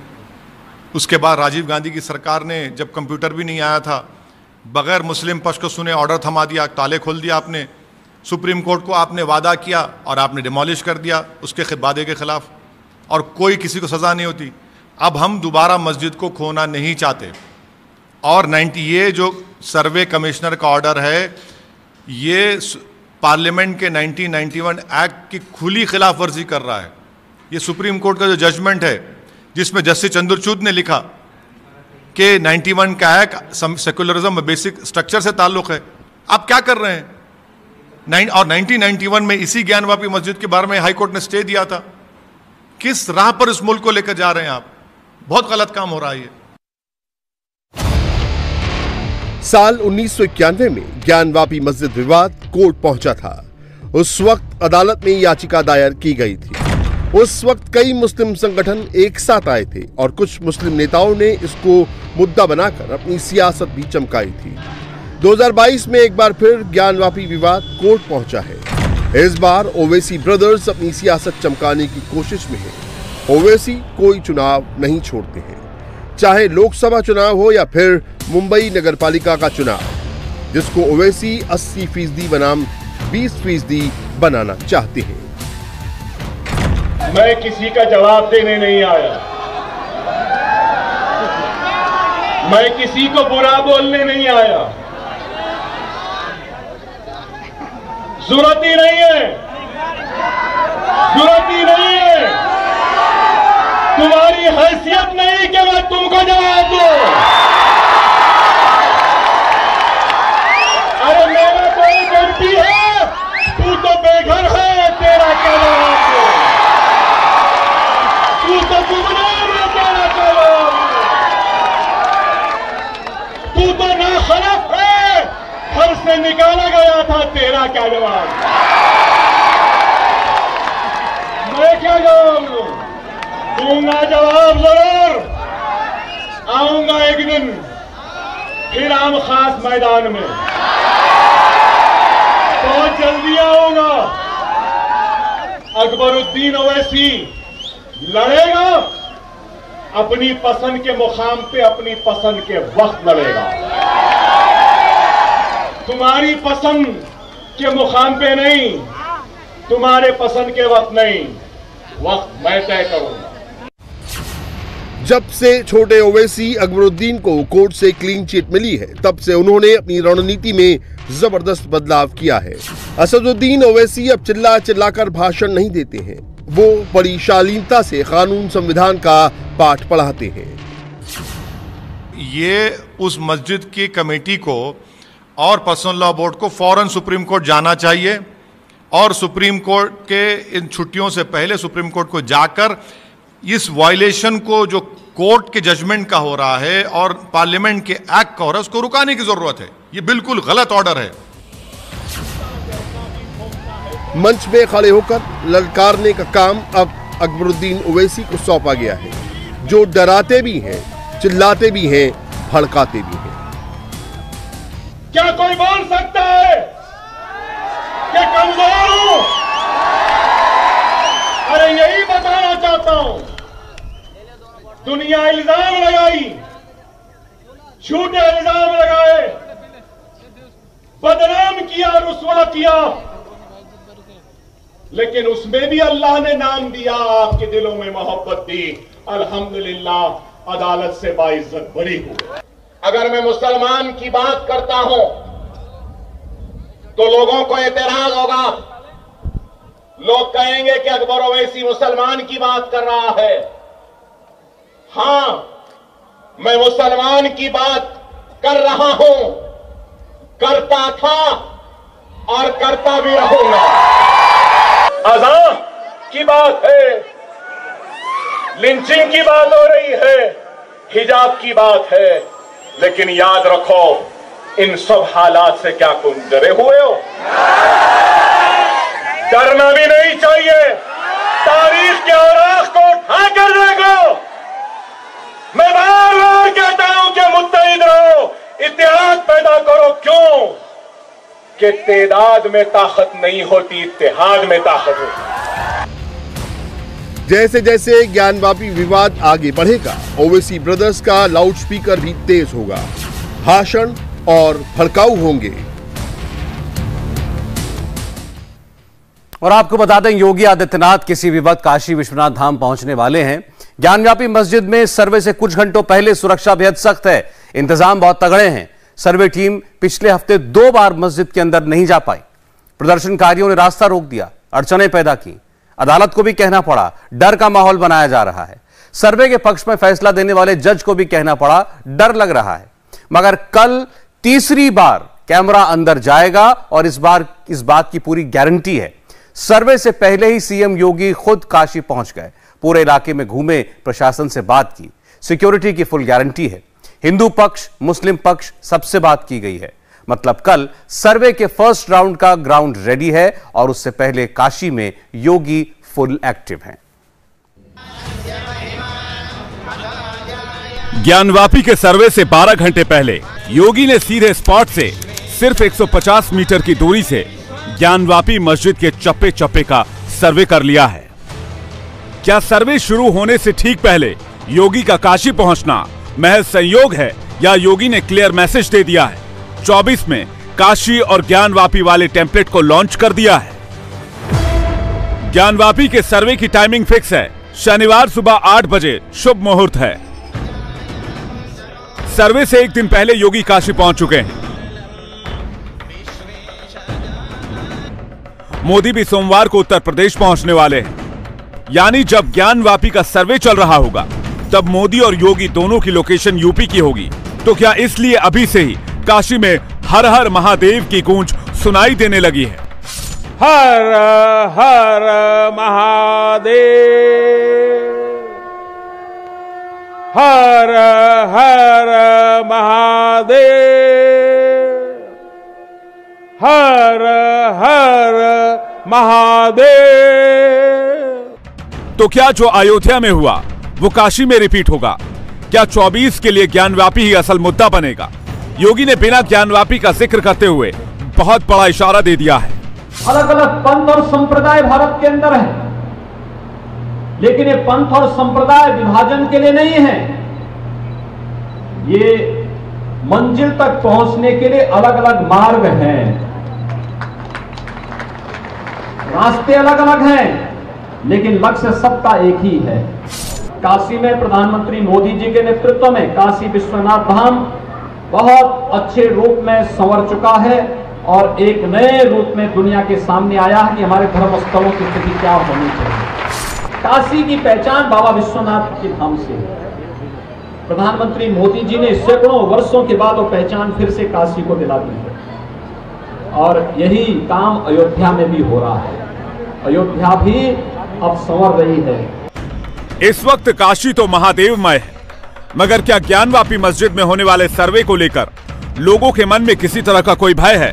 Speaker 6: उसके बाद राजीव गांधी की सरकार ने, जब कंप्यूटर भी नहीं आया था, बगैर मुस्लिम पक्ष को सुने ऑर्डर थमा दिया, ताले खोल दिया आपने। सुप्रीम कोर्ट को आपने वादा किया और आपने डिमोलिश कर दिया उसके वादे के खिलाफ, और कोई किसी को सज़ा नहीं होती। अब हम दोबारा मस्जिद को खोना नहीं चाहते। और ये जो सर्वे कमिश्नर का ऑर्डर है, ये पार्लियामेंट के 1991 एक्ट की खुली खिलाफ वर्जी कर रहा है। ये सुप्रीम कोर्ट का जो जजमेंट है, जिसमें जस्टिस चंद्रचूड़ ने लिखा कि 91 का एक्ट सेकुलरिज्म बेसिक स्ट्रक्चर से ताल्लुक है। आप क्या कर रहे हैं? और 1991 में इसी ज्ञानवापी मस्जिद के बारे में हाईकोर्ट ने स्टे दिया था। किस राह पर इस मुल्क को लेकर जा रहे हैं आप? बहुत गलत काम हो रहा है ये।
Speaker 2: साल 1991 में ज्ञानवापी मस्जिद विवाद कोर्ट पहुंचा था। उस वक्त अदालत में याचिका दायर की गई थी। उस वक्त कई मुस्लिम संगठन एक साथ आए थे और कुछ मुस्लिम नेताओं ने इसको मुद्दा बनाकर अपनी सियासत भी चमकाई थी। 2022 में एक बार फिर ज्ञानवापी विवाद कोर्ट पहुंचा है। इस बार ओवैसी ब्रदर्स अपनी सियासत चमकाने की कोशिश में है। ओवैसी कोई चुनाव नहीं छोड़ते हैं, चाहे लोकसभा चुनाव हो या फिर मुंबई नगरपालिका का चुनाव, जिसको ओवैसी 80% बनाम 20% बनाना चाहते हैं।
Speaker 7: मैं किसी का जवाब देने नहीं आया, मैं किसी को बुरा बोलने नहीं आया। जरूरत ही नहीं है, जरूरत ही नहीं है। तुम्हारी हैसियत नहीं कि मैं तुमको जवाब दूं। अरे मेरा कोई एमपी है, तू तो बेघर है, तेरा क्या जवाब दूं? तू तो गुमनाम है, तेरा क्या जवाब दूं? तू तो नाखलफ है, घर से निकाला गया था, तेरा क्या जवाब? मैं क्या जवाब दूं? दूंगा जवाब जरूर। आऊंगा एक दिन फिर आम खास मैदान में, बहुत जल्दी आऊंगा। अकबरुद्दीन ओवैसी लड़ेगा, अपनी पसंद के मुकाम पे, अपनी पसंद के वक्त लड़ेगा। तुम्हारी पसंद के मुकाम पे नहीं, तुम्हारे पसंद के वक्त नहीं, वक्त मैं तय करूंगा।
Speaker 2: जब से छोटे ओवैसी अकबरुद्दीन को कोर्ट से क्लीन चिट मिली है, तब से उन्होंने अपनी रणनीति में जबरदस्त बदलाव किया है। असदुद्दीन ओवैसी अब चिल्ला चिल्लाकर भाषण नहीं देते हैं, वो बड़ी शालीनता से कानून संविधान का पाठ पढ़ाते हैं।
Speaker 6: ये उस मस्जिद की कमेटी को और पर्सनल लॉ बोर्ड को फौरन सुप्रीम कोर्ट जाना चाहिए, और सुप्रीम कोर्ट के इन छुट्टियों से पहले सुप्रीम कोर्ट को जाकर इस वायलेशन को, जो कोर्ट के जजमेंट का हो रहा है और पार्लियामेंट के एक्ट का हो रहा है, उसको रुकाने की जरूरत है। ये बिल्कुल गलत ऑर्डर है।
Speaker 2: मंच में खड़े होकर ललकारने का काम अब अकबरुद्दीन ओवैसी को सौंपा गया है, जो डराते भी हैं, चिल्लाते भी हैं, भड़काते भी हैं।
Speaker 7: क्या कोई बोल सकता है कि कमजोर हूं? अरे यही बताना चाहता हूं। दुनिया इल्जाम लगाई, झूठे इल्जाम लगाए, बदनाम किया, रुसवा किया, लेकिन उसमें भी अल्लाह ने नाम दिया, आपके दिलों में मोहब्बत दी। अल्हम्दुलिल्लाह, अदालत से बाइज्जत बरी हुए। अगर मैं मुसलमान की बात करता हूं तो लोगों को एतराज होगा, लोग कहेंगे कि अकबर ओवैसी मुसलमान की बात कर रहा है। हां, मैं मुसलमान की बात कर रहा हूं, करता था और करता भी रहूंगा। अज़ान की बात है, लिंचिंग की बात हो रही है, हिजाब की बात है, लेकिन याद रखो, इन सब हालात से क्या तुम डरे हुए हो? डरना भी नहीं चाहिए। तारीख के औराख को उठा कर देखो। मैं बार बार कहता हूं कि मुत्तहिद रहो, इत्तेहाद पैदा करो। क्यों? कि तादाद में ताकत नहीं होती, इत्तेहाद में ताकत होती।
Speaker 2: जैसे जैसे ज्ञानवापी विवाद आगे बढ़ेगा, ओवैसी ब्रदर्स का लाउडस्पीकर भी तेज होगा, भाषण और भड़काऊ होंगे।
Speaker 1: और आपको बता दें, योगी आदित्यनाथ किसी भी वक्त काशी विश्वनाथ धाम पहुंचने वाले हैं। ज्ञानव्यापी मस्जिद में सर्वे से कुछ घंटों पहले सुरक्षा बेहद सख्त है, इंतजाम बहुत तगड़े हैं। सर्वे टीम पिछले हफ्ते 2 बार मस्जिद के अंदर नहीं जा पाई। प्रदर्शनकारियों ने रास्ता रोक दिया, अड़चनें पैदा की, अदालत को भी कहना पड़ा, डर का माहौल बनाया जा रहा है। सर्वे के पक्ष में फैसला देने वाले जज को भी कहना पड़ा, डर लग रहा है। मगर कल तीसरी बार कैमरा अंदर जाएगा और इस बार इस बात की पूरी गारंटी है। सर्वे से पहले ही सीएम योगी खुद काशी पहुंच गए, पूरे इलाके में घूमे, प्रशासन से बात की, सिक्योरिटी की फुल गारंटी है। हिंदू पक्ष, मुस्लिम पक्ष सबसे बात की गई है। मतलब कल सर्वे के फर्स्ट राउंड का ग्राउंड रेडी है और उससे पहले काशी में योगी फुल एक्टिव हैं।
Speaker 8: ज्ञानवापी के सर्वे से 12 घंटे पहले योगी ने सीधे स्पॉट से सिर्फ 150 मीटर की दूरी से ज्ञानवापी मस्जिद के चप्पे चप्पे का सर्वे कर लिया है। क्या सर्वे शुरू होने से ठीक पहले योगी का काशी पहुंचना महज संयोग है या योगी ने क्लियर मैसेज दे दिया है? 24 में काशी और ज्ञानवापी वाले टेम्पलेट को लॉन्च कर दिया है। ज्ञानवापी के सर्वे की टाइमिंग फिक्स है, शनिवार सुबह 8 बजे शुभ मुहूर्त है। सर्वे से एक दिन पहले योगी काशी पहुंच चुके हैं। मोदी भी सोमवार को उत्तर प्रदेश पहुंचने वाले हैं। यानी जब ज्ञानवापी का सर्वे चल रहा होगा तब मोदी और योगी दोनों की लोकेशन यूपी की होगी। तो क्या इसलिए अभी से ही काशी में हर हर महादेव की गूंज सुनाई देने लगी है?
Speaker 5: हर हर महादेव, हर हर महादेव, हर हर महादेव।
Speaker 8: तो क्या जो अयोध्या में हुआ वो काशी में रिपीट होगा? क्या 24 के लिए ज्ञानवापी ही असल मुद्दा बनेगा? योगी ने बिना ज्ञानवापी का जिक्र करते हुए बहुत बड़ा इशारा दे दिया है।
Speaker 9: अलग अलग पंथ और संप्रदाय भारत के अंदर है, लेकिन ये पंथ और संप्रदाय विभाजन के लिए नहीं है। ये मंजिल तक पहुंचने के लिए अलग अलग मार्ग हैं, रास्ते अलग अलग हैं, लेकिन लक्ष्य सबका एक ही है। काशी में प्रधानमंत्री मोदी जी के नेतृत्व में काशी विश्वनाथ धाम बहुत अच्छे रूप में संवर चुका है और एक नए रूप में दुनिया के सामने आया है कि हमारे धर्म स्थलों की स्थिति क्या होनी चाहिए। काशी की पहचान बाबा विश्वनाथ के धाम से है। प्रधानमंत्री मोदी जी ने सैकड़ों वर्षों के बाद वो पहचान फिर से काशी को दिला दी है और यही काम अयोध्या में भी हो रहा है। अयोध्या भी अब संवर रही है।
Speaker 8: इस वक्त काशी तो महादेवमय है, मगर क्या ज्ञानवापी मस्जिद में होने वाले सर्वे को लेकर लोगों के मन में किसी तरह का कोई भय है?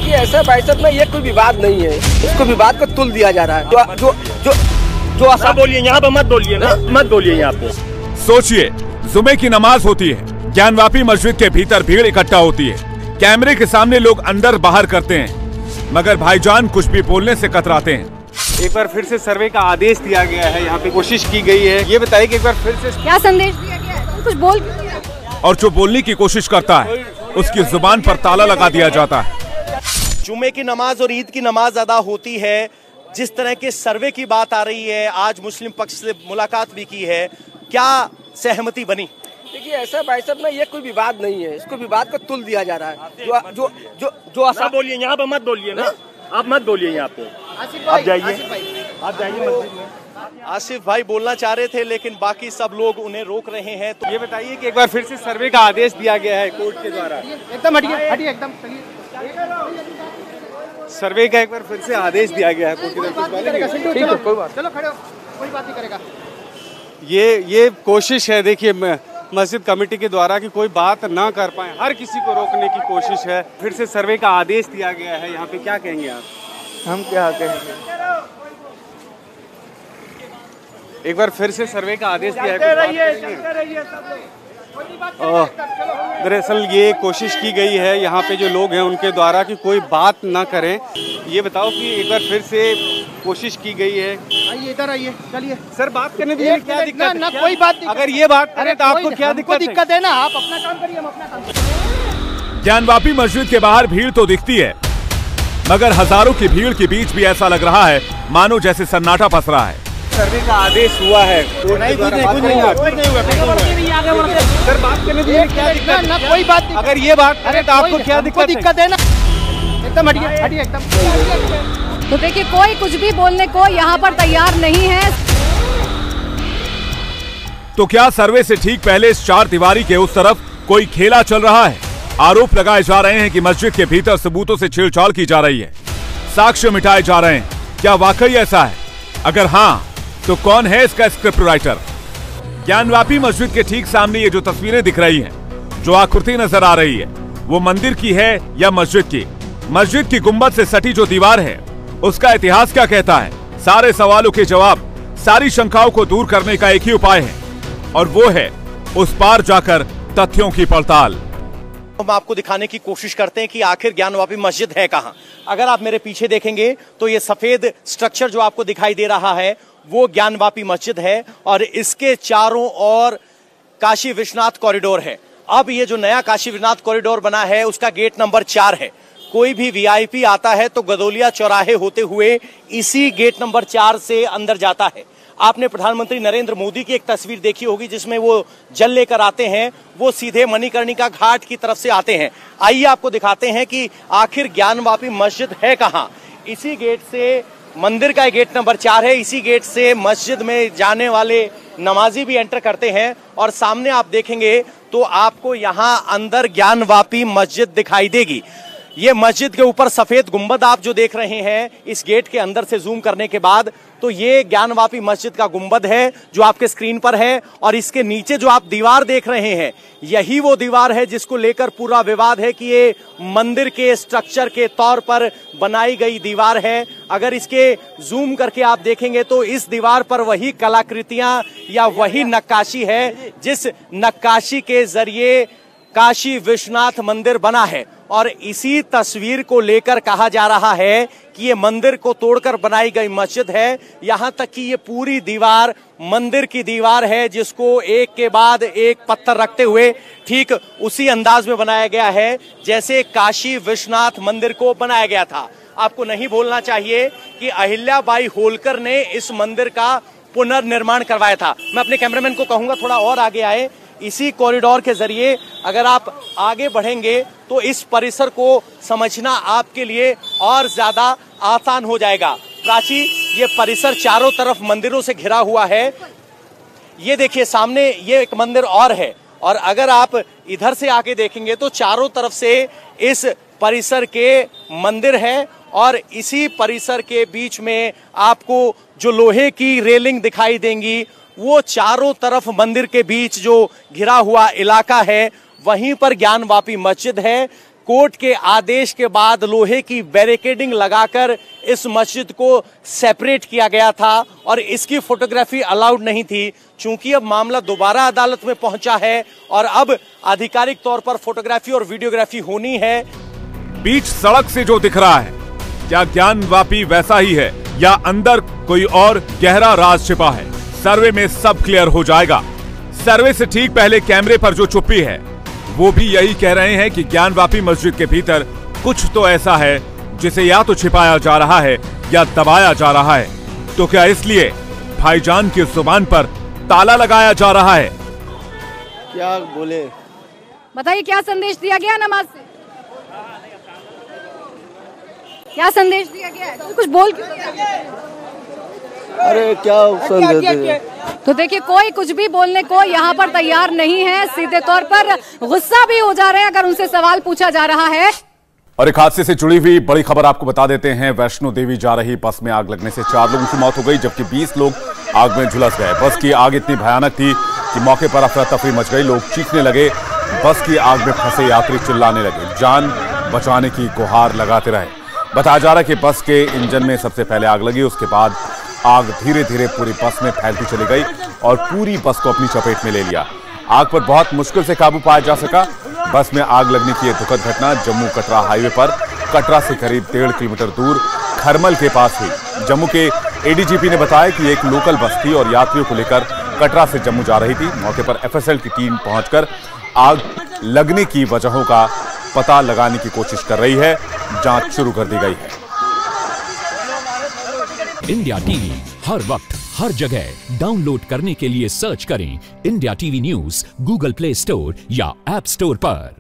Speaker 10: ये ऐसा बैठक में ये कोई विवाद नहीं है, इसको विवाद को तुल दिया जा रहा है। जो
Speaker 4: ऐसा बोलिए, यहाँ पे मत बोलिए ना, मत बोलिए यहाँ पे।
Speaker 8: सोचिए, जुमे की नमाज होती है, ज्ञानवापी मस्जिद के भीतर भीड़ इकट्ठा होती है, कैमरे के सामने लोग अंदर बाहर करते हैं, मगर भाईजान कुछ भी बोलने से कतराते हैं।
Speaker 4: एक बार फिर से सर्वे का आदेश दिया गया है, यहाँ पे कोशिश की गई है। ये बताइए कि एक बार फिर से
Speaker 11: क्या संदेश दिया गया है? कुछ बोल।
Speaker 8: और जो बोलने की कोशिश करता है उसकी जुबान पर ताला लगा दिया जाता है।
Speaker 12: जुमे की नमाज और ईद की नमाज अदा होती है। जिस तरह के सर्वे की बात आ रही है, आज मुस्लिम पक्ष से मुलाकात भी की है, क्या सहमति बनी?
Speaker 10: देखिए, ऐसा बैठक में ये कोई विवाद नहीं है, इसको विवाद को तुल दिया जा रहा है। जो
Speaker 4: ऐसा बोलिए, यहाँ पे मत बोलिए ना, आप मत बोलिए यहाँ पे। आप जाइए मस्जिद में।
Speaker 12: आसिफ भाई बोलना चाह रहे थे लेकिन बाकी सब लोग उन्हें रोक रहे हैं।
Speaker 4: तो ये बताइए कि एक बार फिर से सर्वे का आदेश दिया गया है कोर्ट के द्वारा।
Speaker 10: एकदम हटिए एकदम
Speaker 4: सर्वे का एक बार फिर से आदेश दिया गया है कोर्ट की तरफ से।
Speaker 10: ठीक है, कोई बात, चलो खड़े हो, कोई बात नहीं करेगा।
Speaker 4: ये कोशिश है, देखिए मस्जिद कमेटी के द्वारा कि कोई बात ना कर पाए, हर किसी को रोकने की कोशिश है। फिर से सर्वे का आदेश दिया गया है, यहाँ पे क्या कहेंगे आप?
Speaker 10: हम क्या कहेंगे?
Speaker 4: एक बार फिर से सर्वे का आदेश दिया है, दरअसल ये कोशिश की गई है यहाँ पे जो लोग हैं उनके द्वारा कि कोई बात ना करें। ये बताओ कि एक बार फिर से कोशिश की गई है।
Speaker 10: आइए इधर आइए, चलिए
Speaker 4: सर बात करने दीजिए। क्या दिक्कत
Speaker 10: ना कोई बात नहीं।
Speaker 4: अगर ये बात करें तो आपको क्या
Speaker 10: दिक्कत है ना? आप अपना काम करिए, हम अपना काम करिए।
Speaker 8: ज्ञानवापी मस्जिद के बाहर भीड़ तो दिखती है, मगर हजारों की भीड़ के बीच भी ऐसा लग रहा है मानो जैसे सन्नाटा पस रहा है।
Speaker 4: सर्वे का आदेश हुआ है।
Speaker 10: नहीं, कुछ नहीं हुआ।
Speaker 4: सर बात करने दीजिए। क्या दिक्कत?
Speaker 10: ना कोई बात नहीं।
Speaker 4: अगर ये बात करें तो आपको क्या दिक्कत
Speaker 10: है ना? एकदम हटिए, हटिए एकदम।
Speaker 11: तो देखिए कोई कुछ भी बोलने को यहाँ पर तैयार नहीं है।
Speaker 8: तो क्या सर्वे से ठीक पहले इस चार दीवारी के उस तरफ कोई खेला चल रहा है? आरोप लगाए जा रहे हैं कि मस्जिद के भीतर सबूतों से छेड़छाड़ की जा रही है, साक्ष्य मिटाए जा रहे हैं। क्या वाकई ऐसा है? अगर हाँ तो कौन है इसका स्क्रिप्ट राइटर? ज्ञानवापी मस्जिद के ठीक सामने ये जो तस्वीरें दिख रही हैं, जो आकृति नजर आ रही है, वो मंदिर की है या मस्जिद की? मस्जिद की गुंबद से सटी जो दीवार है, उसका इतिहास क्या कहता है? सारे सवालों के जवाब, सारी शंकाओं को दूर करने का एक ही उपाय है, और वो है उस पार जाकर तथ्यों की पड़ताल।
Speaker 12: हम आपको दिखाने की कोशिश करते हैं कि आखिर ज्ञानवापी मस्जिद है कहां। अगर आप मेरे पीछे देखेंगे तो ये सफेद स्ट्रक्चर जो आपको दिखाई दे रहा है वो ज्ञानवापी मस्जिद है, और इसके चारों ओर काशी विश्वनाथ कॉरिडोर है। अब ये जो नया काशी विश्वनाथ कॉरिडोर बना है उसका गेट नंबर 4 है। कोई भी वीआईपी आता है तो गदोलिया चौराहे होते हुए इसी गेट नंबर 4 से अंदर जाता है। आपने प्रधानमंत्री नरेंद्र मोदी की एक तस्वीर देखी होगी जिसमें वो जल लेकर आते हैं, वो सीधे मणिकर्णिका घाट की तरफ से आते हैं। आइए आपको दिखाते हैं कि आखिर ज्ञानवापी मस्जिद है कहां। इसी गेट से मंदिर का गेट नंबर 4 है, इसी गेट से मस्जिद में जाने वाले नमाजी भी एंटर करते हैं, और सामने आप देखेंगे तो आपको यहां अंदर ज्ञानवापी मस्जिद दिखाई देगी। ये मस्जिद के ऊपर सफेद गुंबद आप जो देख रहे हैं इस गेट के अंदर से जूम करने के बाद, तो ये ज्ञानवापी मस्जिद का गुंबद है जो आपके स्क्रीन पर है, और इसके नीचे जो आप दीवार देख रहे हैं यही वो दीवार है जिसको लेकर पूरा विवाद है कि ये मंदिर के स्ट्रक्चर के तौर पर बनाई गई दीवार है। अगर इसके जूम करके आप देखेंगे तो इस दीवार पर वही कलाकृतियां या वही नक्काशी है जिस नक्काशी के जरिए काशी विश्वनाथ मंदिर बना है, और इसी तस्वीर को लेकर कहा जा रहा है कि ये मंदिर को तोड़कर बनाई गई मस्जिद है। यहां तक कि ये पूरी दीवार मंदिर की दीवार है जिसको एक के बाद एक पत्थर रखते हुए ठीक उसी अंदाज में बनाया गया है जैसे काशी विश्वनाथ मंदिर को बनाया गया था। आपको नहीं भूलना चाहिए कि अहिल्याबाई होलकर ने इस मंदिर का पुनर्निर्माण करवाया था। मैं अपने कैमरामैन को कहूंगा थोड़ा और आगे आए। इसी कॉरिडोर के जरिए अगर आप आगे बढ़ेंगे तो इस परिसर को समझना आपके लिए और ज्यादा आसान हो जाएगा। प्राची, ये परिसर चारों तरफ मंदिरों से घिरा हुआ है। ये देखिए सामने ये एक मंदिर और है, और अगर आप इधर से आके देखेंगे तो चारों तरफ से इस परिसर के मंदिर है, और इसी परिसर के बीच में आपको जो लोहे की रेलिंग दिखाई देंगी वो चारों तरफ मंदिर के बीच जो घिरा हुआ इलाका है वहीं पर ज्ञानवापी मस्जिद है। कोर्ट के आदेश के बाद लोहे की बैरिकेडिंग लगाकर इस मस्जिद को सेपरेट किया गया था और इसकी फोटोग्राफी अलाउड नहीं थी। चूंकि अब मामला दोबारा अदालत में पहुंचा है और अब आधिकारिक तौर पर फोटोग्राफी और वीडियोग्राफी होनी है।
Speaker 8: बीच सड़क से जो दिख रहा है क्या ज्ञानवापी वैसा ही है या अंदर कोई और गहरा राज छिपा है? सर्वे में सब क्लियर हो जाएगा। सर्वे से ठीक पहले कैमरे पर जो चुप्पी है वो भी यही कह रहे हैं कि ज्ञानवापी मस्जिद के भीतर कुछ तो ऐसा है जिसे या तो छिपाया जा रहा है या दबाया जा रहा है। तो क्या इसलिए भाईजान की जुबान पर ताला लगाया जा रहा है?
Speaker 10: क्या बोले,
Speaker 11: बताइए क्या संदेश दिया गया नमाज से? क्या संदेश दिया गया है? तो कुछ बोल क्यों?
Speaker 10: अरे क्या संदेश?
Speaker 11: तो देखिए कोई कुछ भी बोलने को यहाँ पर तैयार नहीं है, सीधे तौर पर गुस्सा भी हो जा रहे हैं अगर उनसे सवाल पूछा जा रहा है।
Speaker 8: और एक हादसे से जुड़ी हुई बड़ी खबर आपको बता देते हैं। वैष्णो देवी जा रही बस में आग लगने से 4 लोगों की मौत हो गई जबकि 20 लोग आग में झुलस गए। बस की आग इतनी भयानक थी कि मौके पर अफरा तफरी मच गई। लोग चीखने लगे, बस की आग में फंसे यात्री चिल्लाने लगे, जान बचाने की गुहार लगाते रहे। बताया जा रहा है कि बस के इंजन में सबसे पहले आग लगी, उसके बाद आग धीरे धीरे पूरी बस में फैलती चली गई और पूरी बस को अपनी चपेट में ले लिया। आग पर बहुत मुश्किल से काबू पाया जा सका। बस में आग लगने की यह दुखद घटना जम्मू कटरा हाईवे पर कटरा से करीब 1.5 किलोमीटर दूर खरमल के पास हुई। जम्मू के एडीजीपी ने बताया कि एक लोकल बस थी और यात्रियों को लेकर कटरा से जम्मू जा रही थी। मौके पर एफएसएल की टीम पहुंचकर आग लगने की वजहों का पता लगाने की कोशिश कर रही है। जांच शुरू कर दी गई है।
Speaker 13: इंडिया टीवी हर वक्त हर जगह डाउनलोड करने के लिए सर्च करें India TV news Google play store या ऐप स्टोर पर।